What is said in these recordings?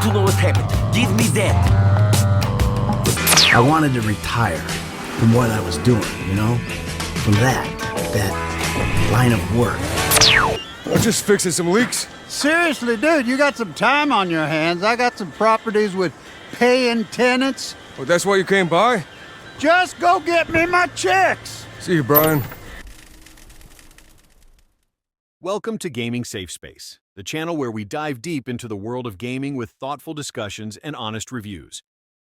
to know what happened. Give me that. I wanted to retire from what I was doing, from that line of work. I'm just fixing some leaks. Seriously, dude, you got some time on your hands. I got some properties with paying tenants. Oh, that's why you came by? Just go get me my checks. See you, Brian. Welcome to Gaming Safe Space, the channel where we dive deep into the world of gaming with thoughtful discussions and honest reviews.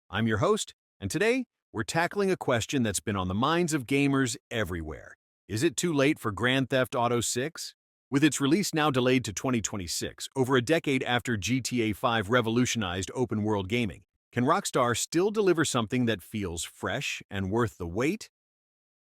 I'm your host, and today we're tackling a question that's been on the minds of gamers everywhere. Is it too late for Grand Theft Auto 6? With its release now delayed to 2026, over a decade after GTA 5 revolutionized open-world gaming, can Rockstar still deliver something that feels fresh and worth the wait?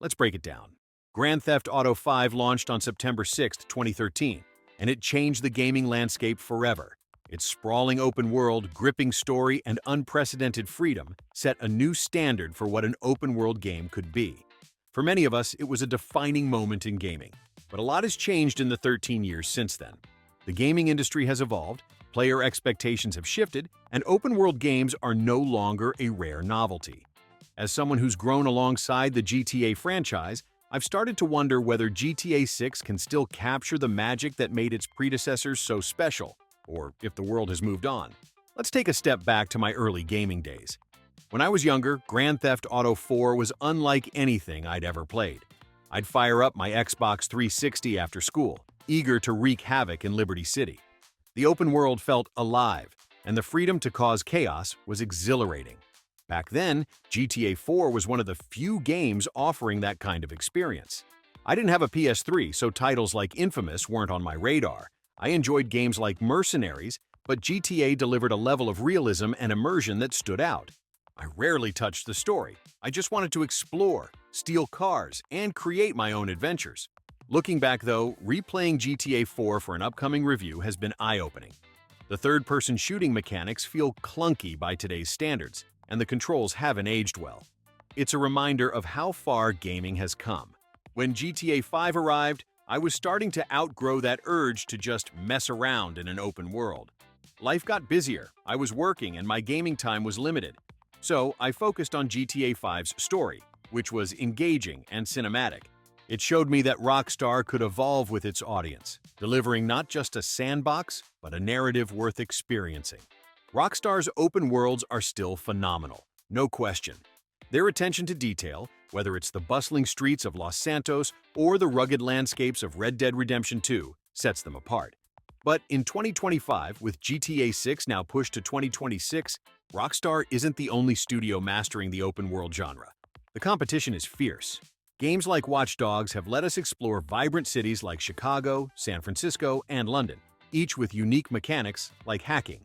Let's break it down. Grand Theft Auto 5 launched on September 6, 2013, and it changed the gaming landscape forever. Its sprawling open world, gripping story, and unprecedented freedom set a new standard for what an open-world game could be. For many of us, it was a defining moment in gaming. But a lot has changed in the 13 years since then. The gaming industry has evolved, player expectations have shifted, and open-world games are no longer a rare novelty. As someone who's grown alongside the GTA franchise, I've started to wonder whether GTA 6 can still capture the magic that made its predecessors so special, or if the world has moved on. Let's take a step back to my early gaming days. When I was younger, Grand Theft Auto 4 was unlike anything I'd ever played. I'd fire up my Xbox 360 after school, eager to wreak havoc in Liberty City. The open world felt alive, and the freedom to cause chaos was exhilarating. Back then, GTA 4 was one of the few games offering that kind of experience. I didn't have a PS3, so titles like Infamous weren't on my radar. I enjoyed games like Mercenaries, but GTA delivered a level of realism and immersion that stood out. I rarely touched the story. I just wanted to explore, steal cars, and create my own adventures. Looking back though, replaying GTA 4 for an upcoming review has been eye-opening. The third-person shooting mechanics feel clunky by today's standards, and the controls haven't aged well. It's a reminder of how far gaming has come. When GTA 5 arrived, I was starting to outgrow that urge to just mess around in an open world. Life got busier, I was working, and my gaming time was limited. So I focused on GTA 5's story, which was engaging and cinematic. It showed me that Rockstar could evolve with its audience, delivering not just a sandbox, but a narrative worth experiencing. Rockstar's open worlds are still phenomenal, no question. Their attention to detail, whether it's the bustling streets of Los Santos or the rugged landscapes of Red Dead Redemption 2, sets them apart. But in 2025, with GTA 6 now pushed to 2026, Rockstar isn't the only studio mastering the open-world genre. The competition is fierce. Games like Watch Dogs have let us explore vibrant cities like Chicago, San Francisco, and London, each with unique mechanics like hacking.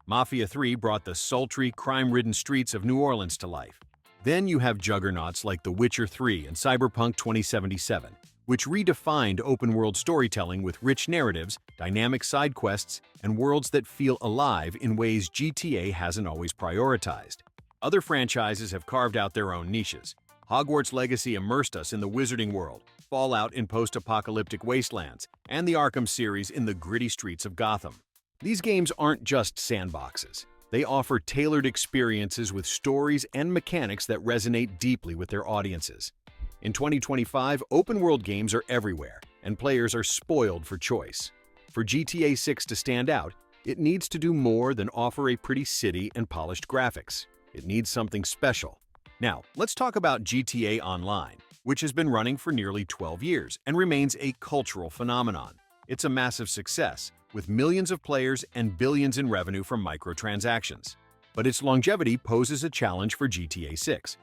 Mafia 3 brought the sultry, crime-ridden streets of New Orleans to life. Then you have juggernauts like The Witcher 3 and Cyberpunk 2077, which redefined open-world storytelling with rich narratives, dynamic side quests, and worlds that feel alive in ways GTA hasn't always prioritized. Other franchises have carved out their own niches. Hogwarts Legacy immersed us in the wizarding world, Fallout in post-apocalyptic wastelands, and the Arkham series in the gritty streets of Gotham. These games aren't just sandboxes. They offer tailored experiences with stories and mechanics that resonate deeply with their audiences. In 2025, open-world games are everywhere, and players are spoiled for choice. For GTA 6 to stand out, it needs to do more than offer a pretty city and polished graphics. It needs something special. Now, let's talk about GTA Online, which has been running for nearly 12 years and remains a cultural phenomenon. It's a massive success, with millions of players and billions in revenue from microtransactions. But its longevity poses a challenge for GTA 6.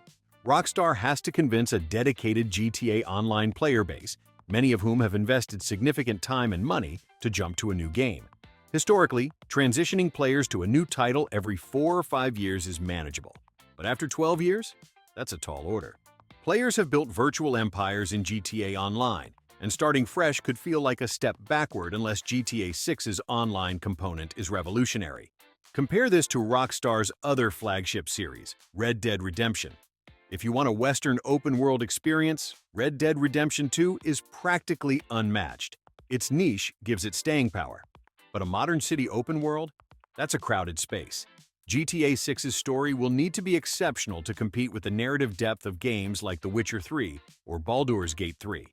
Rockstar has to convince a dedicated GTA Online player base, many of whom have invested significant time and money to jump to a new game. Historically, transitioning players to a new title every 4 or 5 years is manageable. But after 12 years, that's a tall order. Players have built virtual empires in GTA Online, and starting fresh could feel like a step backward unless GTA 6's online component is revolutionary. Compare this to Rockstar's other flagship series, Red Dead Redemption. If you want a Western open-world experience, Red Dead Redemption 2 is practically unmatched. Its niche gives it staying power. But a modern city open world? That's a crowded space. GTA 6's story will need to be exceptional to compete with the narrative depth of games like The Witcher 3 or Baldur's Gate 3.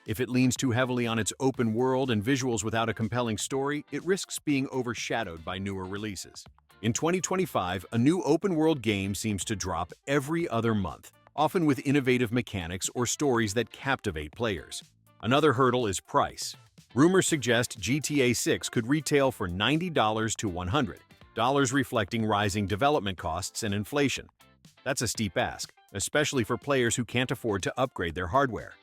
If it leans too heavily on its open world and visuals without a compelling story, it risks being overshadowed by newer releases. In 2025, a new open-world game seems to drop every other month, often with innovative mechanics or stories that captivate players. Another hurdle is price. Rumors suggest GTA 6 could retail for $90 to $100, reflecting rising development costs and inflation. That's a steep ask, especially for players who can't afford to upgrade their hardware.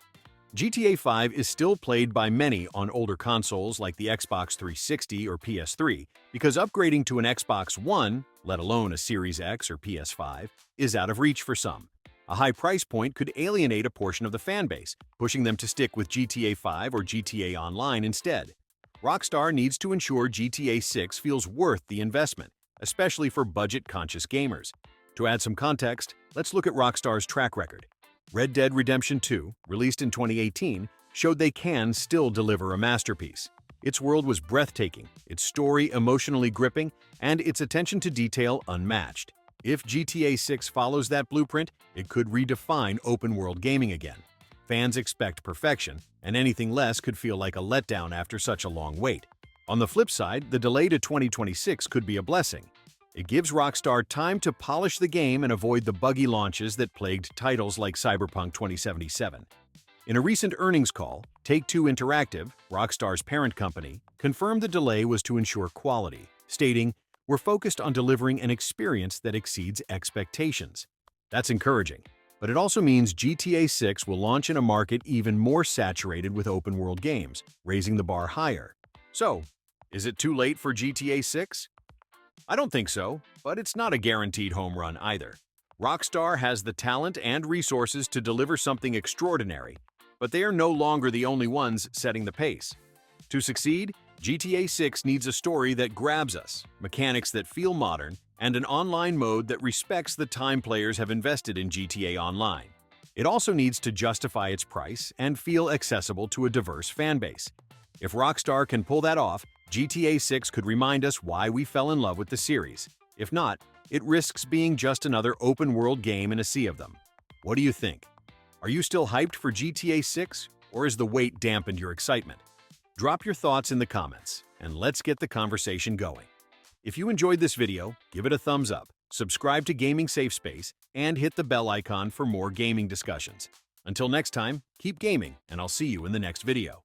GTA 5 is still played by many on older consoles like the Xbox 360 or PS3 because upgrading to an Xbox One, let alone a Series X or PS5, is out of reach for some. A high price point could alienate a portion of the fanbase, pushing them to stick with GTA 5 or GTA Online instead. Rockstar needs to ensure GTA 6 feels worth the investment, especially for budget-conscious gamers. To add some context, let's look at Rockstar's track record. Red Dead Redemption 2, released in 2018, showed they can still deliver a masterpiece. Its world was breathtaking, its story emotionally gripping, and its attention to detail unmatched. If GTA 6 follows that blueprint, it could redefine open-world gaming again. Fans expect perfection, and anything less could feel like a letdown after such a long wait. On the flip side, the delay to 2026 could be a blessing. It gives Rockstar time to polish the game and avoid the buggy launches that plagued titles like Cyberpunk 2077. In a recent earnings call, Take-Two Interactive, Rockstar's parent company, confirmed the delay was to ensure quality, stating, "We're focused on delivering an experience that exceeds expectations." That's encouraging, but it also means GTA 6 will launch in a market even more saturated with open-world games, raising the bar higher. So, is it too late for GTA 6? I don't think so, but it's not a guaranteed home run either. Rockstar has the talent and resources to deliver something extraordinary, but they are no longer the only ones setting the pace. To succeed, GTA 6 needs a story that grabs us, mechanics that feel modern, and an online mode that respects the time players have invested in GTA Online. It also needs to justify its price and feel accessible to a diverse fanbase. If Rockstar can pull that off, GTA 6 could remind us why we fell in love with the series. If not, it risks being just another open-world game in a sea of them. What do you think? Are you still hyped for GTA 6, or has the wait dampened your excitement? Drop your thoughts in the comments, and let's get the conversation going. If you enjoyed this video, give it a thumbs up, subscribe to Gaming Safe Space, and hit the bell icon for more gaming discussions. Until next time, keep gaming, and I'll see you in the next video.